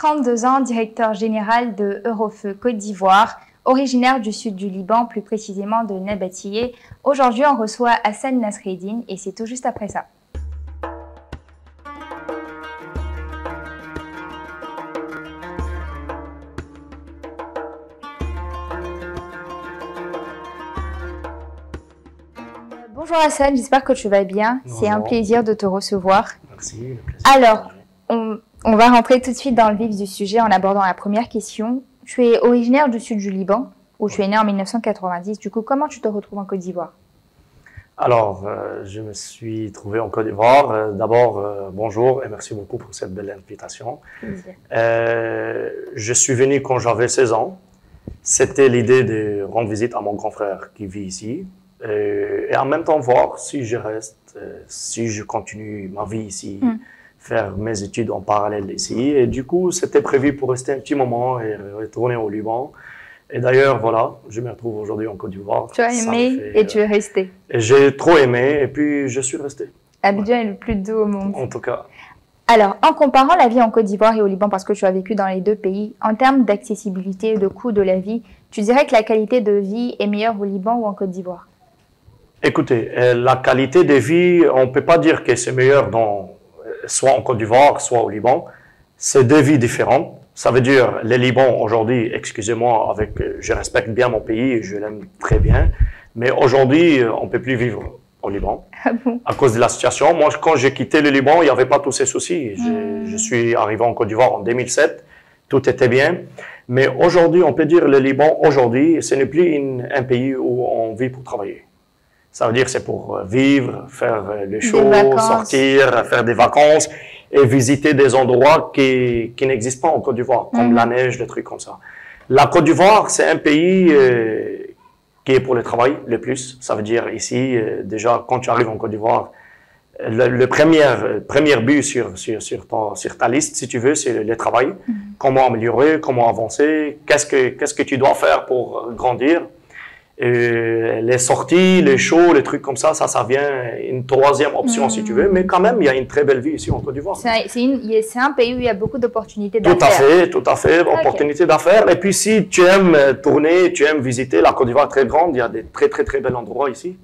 32 ans, directeur général de Eurofeu Côte d'Ivoire, originaire du sud du Liban, plus précisément de Nabatillé. Aujourd'hui, on reçoit Hassan Nasreddine et c'est tout juste après ça. Bonjour Hassan, j'espère que tu vas bien. C'est un plaisir de te recevoir. Merci. Alors, on va rentrer tout de suite dans le vif du sujet en abordant la première question. Tu es originaire du sud du Liban, où tu es né en 1990. Du coup, comment tu te retrouves en Côte d'Ivoire? Alors, je me suis trouvé en Côte d'Ivoire. D'abord, bonjour et merci beaucoup pour cette belle invitation. Je suis venu quand j'avais 16 ans. C'était l'idée de rendre visite à mon grand frère qui vit ici. Et en même temps voir si je reste, si je continue ma vie ici, faire mes études en parallèle ici. Et du coup, c'était prévu pour rester un petit moment et retourner au Liban. Et d'ailleurs, voilà, je me retrouve aujourd'hui en Côte d'Ivoire. Tu as aimé et tu es resté. J'ai trop aimé et puis je suis resté. Abidjan est le plus doux au monde. En tout cas. Alors, en comparant la vie en Côte d'Ivoire et au Liban, parce que tu as vécu dans les deux pays, en termes d'accessibilité, de coût de la vie, tu dirais que la qualité de vie est meilleure au Liban ou en Côte d'Ivoire? Écoutez, la qualité de vie, on ne peut pas dire que c'est meilleur soit en Côte d'Ivoire, soit au Liban. C'est deux vies différentes. Ça veut dire, le Liban aujourd'hui, excusez-moi, je respecte bien mon pays et je l'aime très bien, mais aujourd'hui, on ne peut plus vivre au Liban à cause de la situation. Moi, quand j'ai quitté le Liban, il n'y avait pas tous ces soucis. Je suis arrivé en Côte d'Ivoire en 2007, tout était bien. Mais aujourd'hui, on peut dire le Liban, aujourd'hui, ce n'est plus un pays où on vit pour travailler. Ça veut dire que c'est pour vivre, faire le show, sortir, faire des vacances et visiter des endroits qui n'existent pas en Côte d'Ivoire, comme la neige, des trucs comme ça. La Côte d'Ivoire, c'est un pays qui est pour le travail le plus. Ça veut dire ici, déjà, quand tu arrives en Côte d'Ivoire, le premier but sur ta liste, si tu veux, c'est le travail. Comment améliorer, comment avancer, qu'est-ce que tu dois faire pour grandir. Les sorties, les shows, les trucs comme ça vient une troisième option si tu veux, mais quand même, il y a une très belle vie ici en Côte d'Ivoire. C'est un pays où il y a beaucoup d'opportunités d'affaires. Tout à fait, opportunités d'affaires. Et puis si tu aimes tourner, tu aimes visiter, la Côte d'Ivoire est très grande, il y a des très bels endroits ici.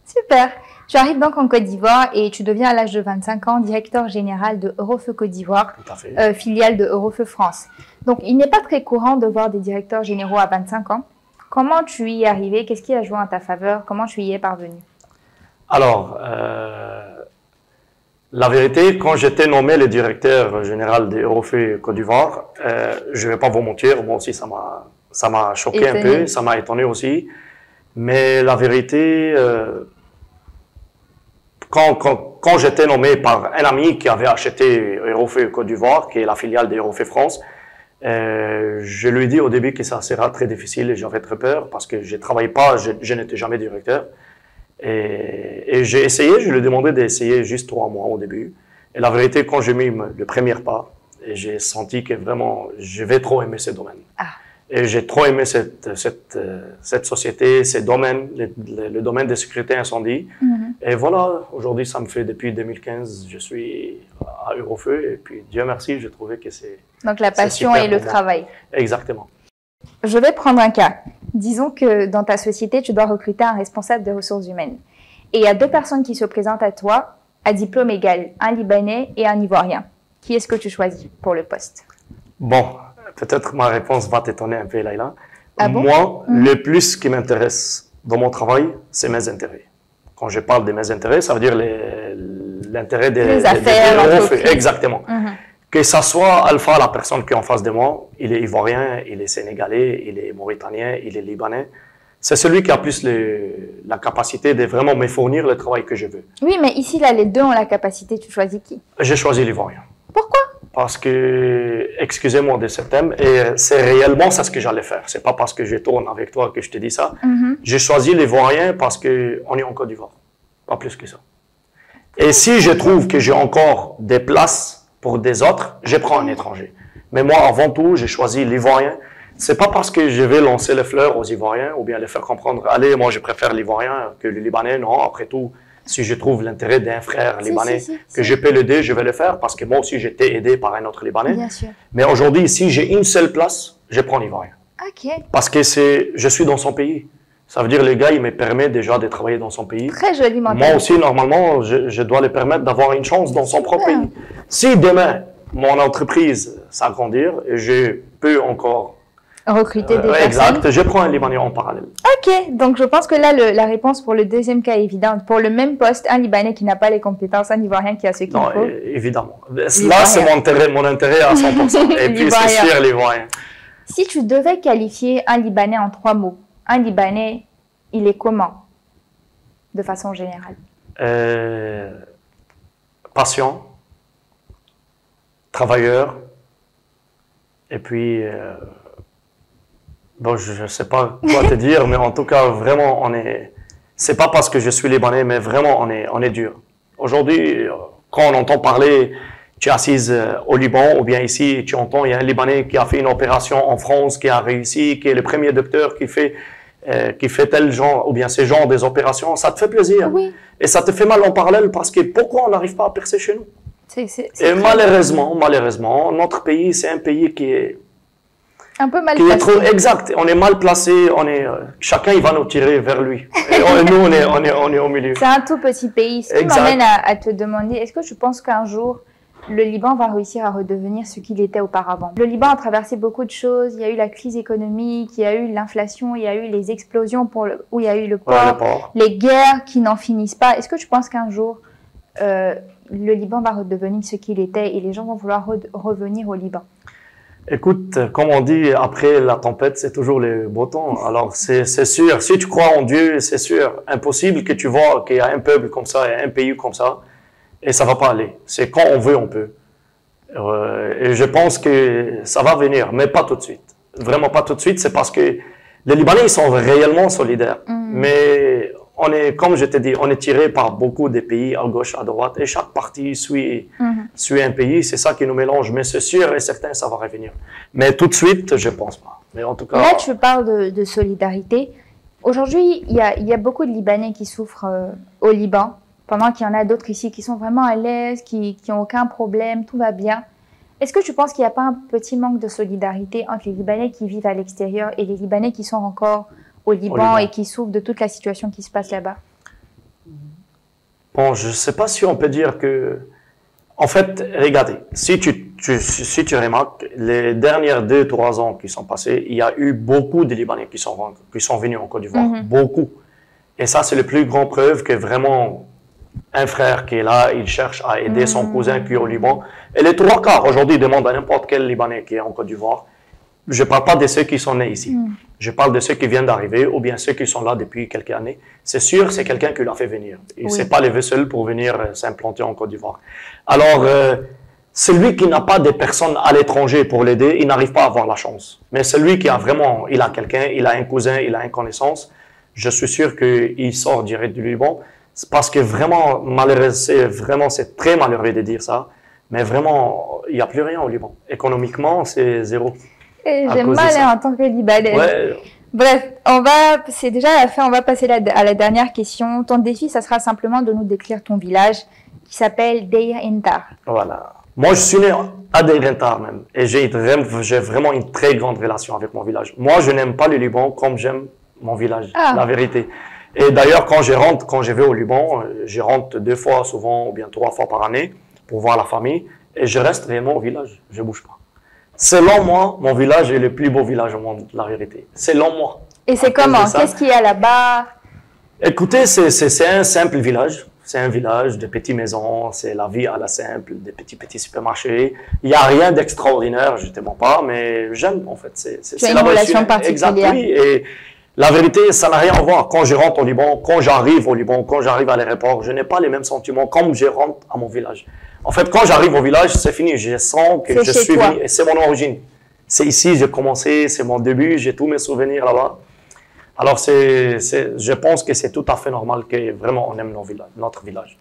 Super. Tu arrives donc en Côte d'Ivoire et tu deviens à l'âge de 25 ans directeur général de Eurofeu Côte d'Ivoire, filiale de Eurofeu France. Donc il n'est pas très courant de voir des directeurs généraux à 25 ans. Comment tu y es arrivé? Qu'est-ce qui a joué en ta faveur? Comment tu y es parvenu? Alors, la vérité, quand j'étais nommé le directeur général d'Eurofeu Côte d'Ivoire, je ne vais pas vous mentir, moi aussi ça m'a choqué un peu, ça m'a étonné aussi. Mais la vérité, quand j'étais nommé par un ami qui avait acheté Eurofeu Côte d'Ivoire, qui est la filiale d'Eurofeu France, je lui ai dit au début que ça sera très difficile et j'avais très peur parce que je ne travaillais pas, je n'étais jamais directeur. Et j'ai essayé, je lui ai demandé d'essayer juste 3 mois au début. Et la vérité, quand j'ai mis le premier pas, j'ai senti que vraiment, je vais trop aimer ce domaine. Et j'ai trop aimé cette société, ces domaines, le domaine de sécurité incendie. Et voilà, aujourd'hui, ça me fait depuis 2015, je suis à Eurofeu. Et puis, Dieu merci, j'ai trouvé que c'est... Donc, la passion et le travail. Exactement. Je vais prendre un cas. Disons que dans ta société, tu dois recruter un responsable des ressources humaines. Et il y a 2 personnes qui se présentent à toi à diplôme égal, un Libanais et un Ivoirien. Qui est-ce que tu choisis pour le poste? Bon, peut-être ma réponse va t'étonner un peu, Laïla. Bon? Moi, le plus qui m'intéresse dans mon travail, c'est mes intérêts. Quand je parle de mes intérêts, ça veut dire l'intérêt des affaires. Exactement. Que ça soit Alpha, la personne qui est en face de moi, il est ivoirien, il est sénégalais, il est mauritanien, il est libanais. C'est celui qui a plus la capacité de vraiment me fournir le travail que je veux. Oui, mais ici, là, les deux ont la capacité. Tu choisis qui? J'ai choisi l'ivoirien. Pourquoi? Parce que, excusez-moi de ce thème, et c'est réellement ça ce que j'allais faire. C'est pas parce que je tourne avec toi que je te dis ça. J'ai choisi l'ivoirien parce qu'on est en Côte d'Ivoire. Pas plus que ça. Et si je trouve que j'ai encore des places pour des autres, je prends un étranger. Mais moi, avant tout, j'ai choisi l'ivoirien. C'est pas parce que je vais lancer les fleurs aux Ivoiriens ou bien les faire comprendre, allez, moi je préfère l'Ivoirien que le Libanais. Non, après tout, Si je trouve l'intérêt d'un frère libanais que je peux l'aider, je vais le faire parce que moi aussi j'étais aidé par un autre Libanais. Bien sûr. Mais aujourd'hui, si j'ai une seule place, je prends l'Ivoirien. Ok. Parce que je suis dans son pays. Ça veut dire le gars, il me permet déjà de travailler dans son pays. Très joli mental. Moi aussi, normalement, je dois le permettre d'avoir une chance dans son propre pays. Si demain, mon entreprise s'agrandir et je peux encore recruter des personnes. Exact, je prends un Libanais en parallèle. Ok, donc je pense que là, la réponse pour le deuxième cas est évidente. Pour le même poste, un Libanais qui n'a pas les compétences, un Ivoirien qui a ce qu'il faut. Non, évidemment. Là, c'est mon intérêt à 100%. Et puis, c'est sûr, l'Ivoirien. Si tu devais qualifier un Libanais en 3 mots, un Libanais, il est comment, de façon générale? Patient, travailleur, et puis, bon, je ne sais pas quoi te dire, mais en tout cas, vraiment, c'est pas parce que je suis Libanais, mais vraiment, on est dur. Aujourd'hui, quand on entend parler, tu es assise au Liban, ou bien ici, tu entends, il y a un Libanais qui a fait une opération en France, qui a réussi, qui est le premier docteur qui fait tel genre, ou bien ces genres des opérations, ça te fait plaisir. Oui. Et ça te fait mal en parallèle parce que pourquoi on n'arrive pas à percer chez nous? Et malheureusement, notre pays, c'est un pays qui est un peu mal placé. Exact, on est mal placé, chacun il va nous tirer vers lui. Et nous, on est au milieu. C'est un tout petit pays. Ce qui m'amène à te demander, est-ce que tu penses qu'un jour, le Liban va réussir à redevenir ce qu'il était auparavant? Le Liban a traversé beaucoup de choses. Il y a eu la crise économique, il y a eu l'inflation, il y a eu les explosions où il y a eu le port, les guerres qui n'en finissent pas. Est-ce que tu penses qu'un jour, le Liban va redevenir ce qu'il était et les gens vont vouloir revenir au Liban? Écoute, comme on dit, après la tempête, c'est toujours le beau temps. Alors, c'est sûr, si tu crois en Dieu, c'est sûr, impossible que tu vois qu'il y a un peuple comme ça et un pays comme ça, et ça va pas aller. C'est quand on veut, on peut. Et je pense que ça va venir, mais pas tout de suite. Vraiment pas tout de suite, c'est parce que les Libanais, ils sont réellement solidaires. Mais comme je t'ai dit, on est tiré par beaucoup de pays à gauche, à droite, et chaque parti suit un pays. C'est ça qui nous mélange. Mais c'est sûr et certain, ça va revenir. Mais tout de suite, je pense pas. Mais en tout cas. Là, tu parles de solidarité. Aujourd'hui, il y a beaucoup de Libanais qui souffrent au Liban, pendant qu'il y en a d'autres ici qui sont vraiment à l'aise, qui n'ont aucun problème, tout va bien. Est-ce que tu penses qu'il n'y a pas un petit manque de solidarité entre les Libanais qui vivent à l'extérieur et les Libanais qui sont encore au Liban et qui souffrent de toute la situation qui se passe là-bas? Bon, je ne sais pas si on peut dire que... En fait, regardez, si tu remarques, les dernières 2-3 ans qui sont passés, il y a eu beaucoup de Libanais qui sont venus en Côte d'Ivoire. Beaucoup. Et ça, c'est la plus grande preuve que vraiment... Un frère qui est là, il cherche à aider son cousin qui est au Liban. Et les 3/4 aujourd'hui demandent à n'importe quel Libanais qui est en Côte d'Ivoire. Je ne parle pas de ceux qui sont nés ici. Je parle de ceux qui viennent d'arriver ou bien ceux qui sont là depuis quelques années. C'est sûr, c'est quelqu'un qui l'a fait venir. Et c'est pas les seuls pour venir s'implanter en Côte d'Ivoire. Alors, celui qui n'a pas de personnes à l'étranger pour l'aider, il n'arrive pas à avoir la chance. Mais celui qui a vraiment, il a quelqu'un, il a un cousin, il a une connaissance, je suis sûr qu'il sort direct du Liban. C'est parce que vraiment, malheureusement, c'est très malheureux de dire ça, mais vraiment, il n'y a plus rien au Liban. Économiquement, c'est zéro. J'aime mal en tant que Libanais. Ouais. Bref, c'est déjà la fin, on va passer à la dernière question. Ton défi, ça sera simplement de nous décrire ton village qui s'appelle Deir Intar. Voilà. Moi, je suis né à Deir Intar même, et j'ai vraiment une très grande relation avec mon village. Moi, je n'aime pas le Liban comme j'aime mon village, la vérité. Et d'ailleurs, quand je vais au Liban, je rentre 2 fois souvent, ou bien 3 fois par année, pour voir la famille, et je reste réellement au village, je ne bouge pas. Selon moi, mon village est le plus beau village au monde, la vérité. Selon moi. Et c'est comment? Qu'est-ce qu'il y a là-bas? Écoutez, c'est un simple village. C'est un village de petites maisons, c'est la vie à la simple, des petits supermarchés. Il n'y a rien d'extraordinaire, je ne te mens pas, mais j'aime en fait. Tu as une relation particulière. Exact, oui, et la vérité, ça n'a rien à voir. Quand je rentre au Liban, quand j'arrive au Liban, quand j'arrive à l'aéroport, je n'ai pas les mêmes sentiments comme je rentre à mon village. En fait, quand j'arrive au village, c'est fini. Je sens que je suis venu et c'est mon origine. C'est ici que j'ai commencé, c'est mon début, j'ai tous mes souvenirs là-bas. Alors, je pense que c'est tout à fait normal que vraiment on aime notre village.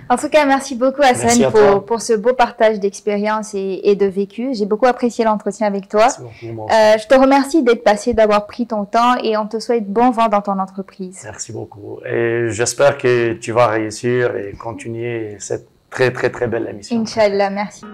En tout cas, merci beaucoup Hassan pour ce beau partage d'expérience et de vécu. J'ai beaucoup apprécié l'entretien avec toi. Je te remercie d'être passé, d'avoir pris ton temps et on te souhaite bon vent dans ton entreprise. Merci beaucoup. Et j'espère que tu vas réussir et continuer cette très, très, très belle émission. Inch'Allah, merci.